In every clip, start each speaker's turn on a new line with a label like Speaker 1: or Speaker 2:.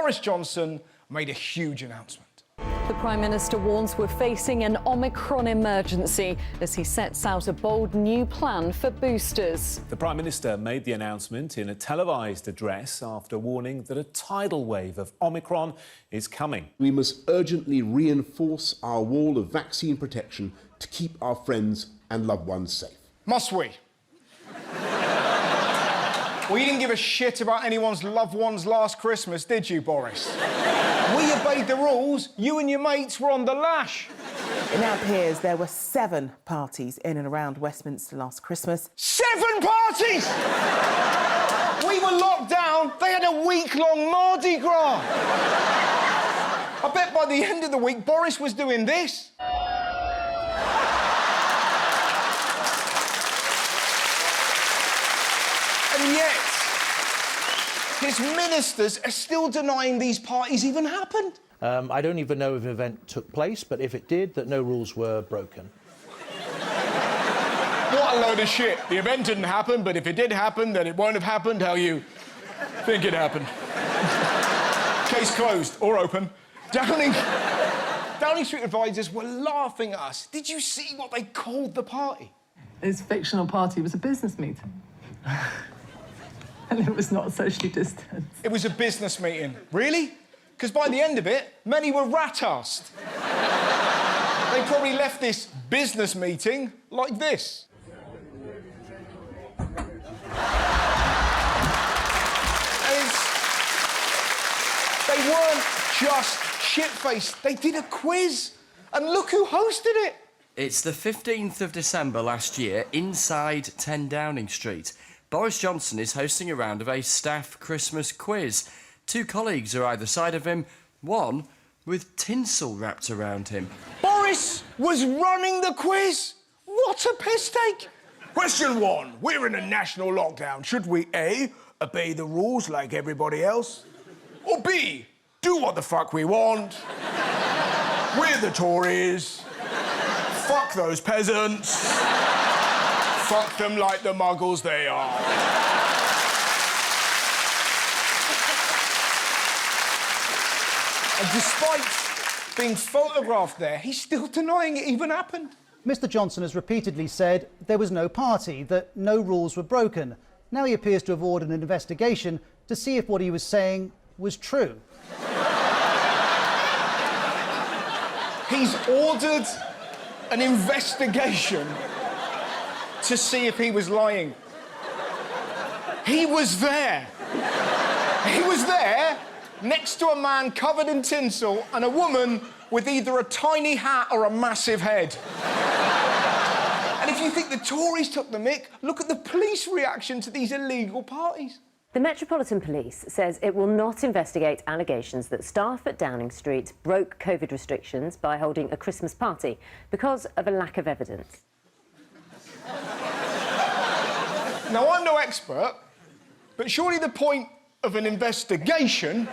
Speaker 1: Boris Johnson made a huge announcement.
Speaker 2: The Prime Minister warns we're facing an Omicron emergency as he sets out a bold new plan for boosters.
Speaker 3: The Prime Minister made the announcement in a televised address after warning that a tidal wave of Omicron is coming.
Speaker 4: We must urgently reinforce our wall of vaccine protection to keep our friends and loved ones safe.
Speaker 1: Must we? Well, you didn't give a shit about anyone's loved ones last Christmas, did you, Boris? We obeyed the rules. You and your mates were on the lash.
Speaker 5: It now appears there were 7 parties in and around Westminster last Christmas.
Speaker 1: 7 parties! We were locked down. They had a week-long Mardi Gras. I bet by the end of the week, Boris was doing this. And yet, his ministers are still denying these parties even happened.
Speaker 6: I don't even know if an event took place, but if it did, that no rules were broken.
Speaker 1: What a load of shit. The event didn't happen, but if it did happen, then it won't have happened how you think it happened. Case closed, or open. Downing Street advisors were laughing at us. Did you see what they called the party?
Speaker 7: His fictional party was a business meeting. And it was not socially distanced.
Speaker 1: It was a business meeting. Really? Because by the end of it, many were rat-arsed. They probably left this business meeting like this. They weren't just shit-faced. They did a quiz. And look who hosted it.
Speaker 8: It's the 15th of December last year, inside 10 Downing Street. Boris Johnson is hosting a round of a staff Christmas quiz. 2 colleagues are either side of him, one with tinsel wrapped around him.
Speaker 1: Boris was running the quiz. What a piss take. Question 1. We're in a national lockdown. Should we A, obey the rules like everybody else? Or B, do what the fuck we want? We're the Tories. Fuck those peasants. Fuck them like the muggles they are. And despite being photographed there, he's still denying it even happened.
Speaker 9: Mr Johnson has repeatedly said there was no party, that no rules were broken. Now he appears to have ordered an investigation to see if what he was saying was true.
Speaker 1: He's ordered an investigation to see if he was lying. He was there. He was there next to a man covered in tinsel and a woman with either a tiny hat or a massive head. And if you think the Tories took the mick, look at the police reaction to these illegal parties.
Speaker 10: The Metropolitan Police says it will not investigate allegations that staff at Downing Street broke COVID restrictions by holding a Christmas party because of a lack of evidence.
Speaker 1: Now, I'm no expert, but surely the point of an investigation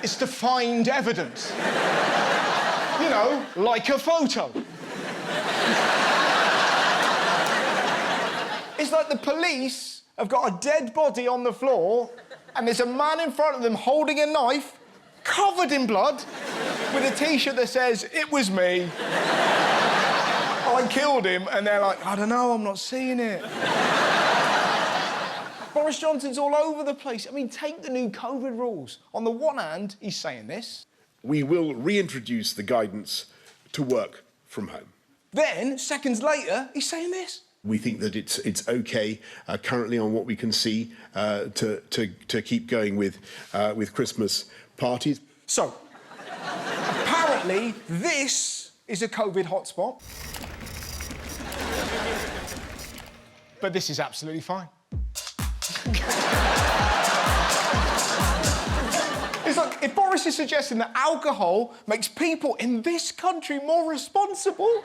Speaker 1: is to find evidence. You know, like a photo. It's like the police have got a dead body on the floor and there's a man in front of them holding a knife, covered in blood, with a T-shirt that says, "It was me. I killed him," and they're like, "I don't know, I'm not seeing it." Boris Johnson's all over the place. I mean, take the new COVID rules. On the one hand, he's saying this.
Speaker 4: We will reintroduce the guidance to work from home.
Speaker 1: Then, seconds later, he's saying this.
Speaker 4: We think that it's OK currently on what we can see to keep going with Christmas parties.
Speaker 1: So, apparently, this is a COVID hotspot. But this is absolutely fine. It's like, if Boris is suggesting that alcohol makes people in this country more responsible,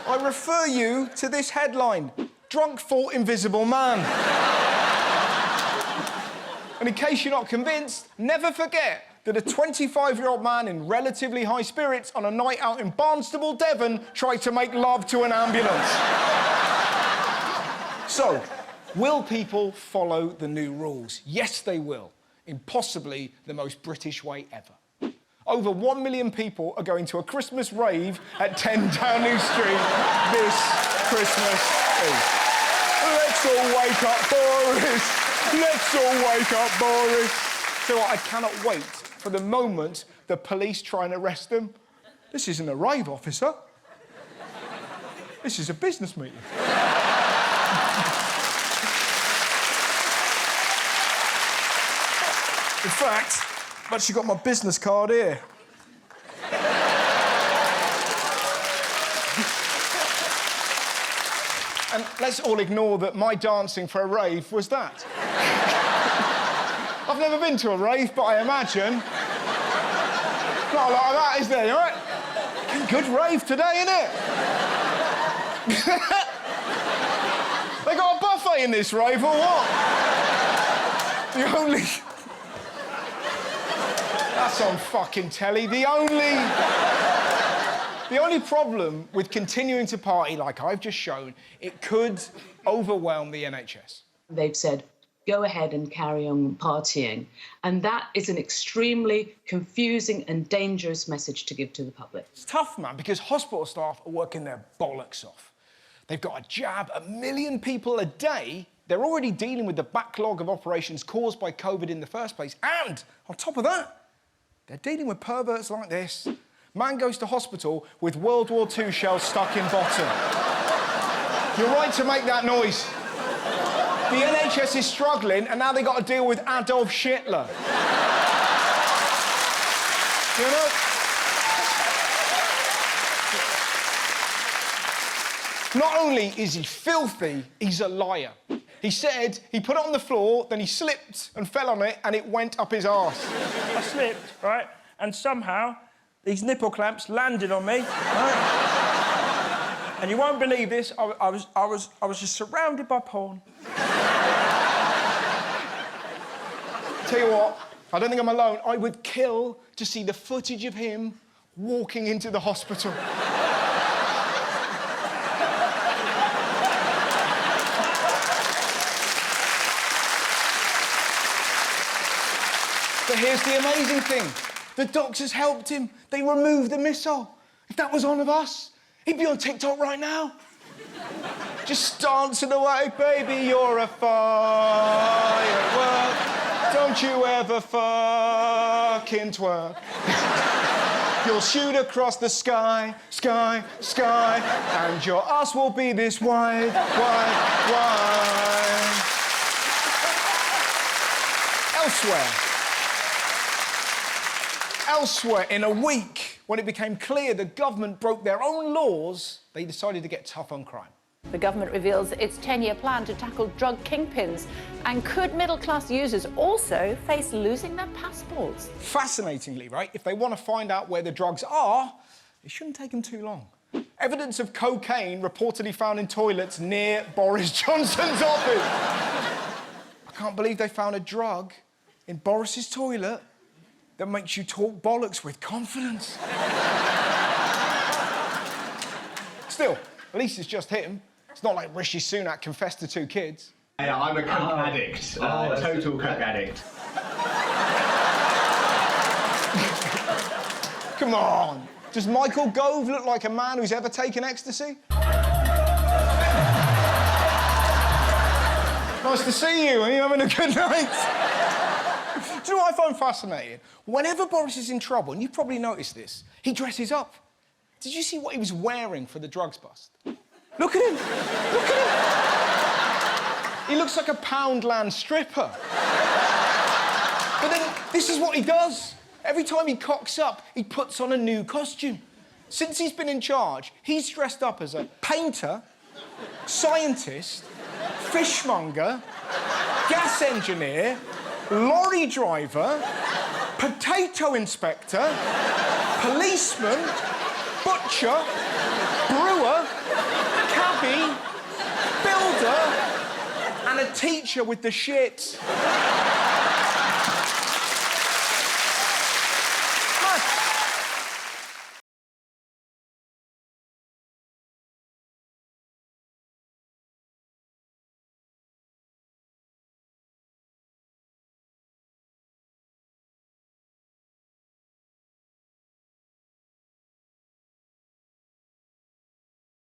Speaker 1: I refer you to this headline, "Drunk Fought Invisible Man." And in case you're not convinced, never forget that a 25-year-old man in relatively high spirits on a night out in Barnstable, Devon, tried to make love to an ambulance. So, will people follow the new rules? Yes, they will, in possibly the most British way ever. Over 1 million people are going to a Christmas rave at 10 Downing Street this Christmas Eve. Let's all wake up, Boris! Let's all wake up, Boris! So I cannot wait for the moment the police try and arrest them. This isn't a rave, officer. This is a business meeting. In fact, I've actually got my business card here. And let's all ignore that my dancing for a rave was that. I've never been to a rave, but I imagine not a lot of that, is there, all right? Good rave today, innit? They got a buffet in this rave, or what? The only... That's on fucking telly. The only problem with continuing to party like I've just shown, it could overwhelm the NHS.
Speaker 11: They've said, go ahead and carry on partying. And that is an extremely confusing and dangerous message to give to the public.
Speaker 1: It's tough, man, because hospital staff are working their bollocks off. They've got to jab 1 million people a day. They're already dealing with the backlog of operations caused by COVID in the first place. And on top of that, they're dealing with perverts like this. Man goes to hospital with World War II shells stuck in bottom. You're right to make that noise. The NHS is struggling, and now they've got to deal with Adolf Hitler. You know? Not only is he filthy, he's a liar. He said he put it on the floor, then he slipped and fell on it, and it went up his arse.
Speaker 12: I slipped, right? And somehow these nipple clamps landed on me, right? And you won't believe this, I was just surrounded by porn.
Speaker 1: Tell you what, I don't think I'm alone. I would kill to see the footage of him walking into the hospital. But here's the amazing thing. The doctors helped him. They removed the missile. If that was one of us, he'd be on TikTok right now. Just dancing away, baby, you're a firework. Don't you ever fucking twerk. You'll shoot across the sky, sky, sky, and your ass will be this wide, wide, wide. Elsewhere, in a week, when it became clear the government broke their own laws, they decided to get tough on crime.
Speaker 13: The government reveals its 10-year plan to tackle drug kingpins. And could middle-class users also face losing their passports?
Speaker 1: Fascinatingly, right, if they want to find out where the drugs are, it shouldn't take them too long. Evidence of cocaine reportedly found in toilets near Boris Johnson's office. I can't believe they found a drug in Boris's toilet that makes you talk bollocks with confidence. Still, at least it's just him. It's not like Rishi Sunak confessed to 2 kids.
Speaker 14: Yeah, I'm a coke addict. Total coke addict.
Speaker 1: Come on. Does Michael Gove look like a man who's ever taken ecstasy? Nice to see you. Are you having a good night? Do you know what I find fascinating? Whenever Boris is in trouble, and you've probably noticed this, he dresses up. Did you see what he was wearing for the drugs bust? Look at him. Look at him. He looks like a Poundland stripper. But then, this is what he does. Every time he cocks up, he puts on a new costume. Since he's been in charge, he's dressed up as a painter, scientist, fishmonger, gas engineer, lorry driver, potato inspector, policeman, butcher, brewer, cabbie, builder, and a teacher with the shits.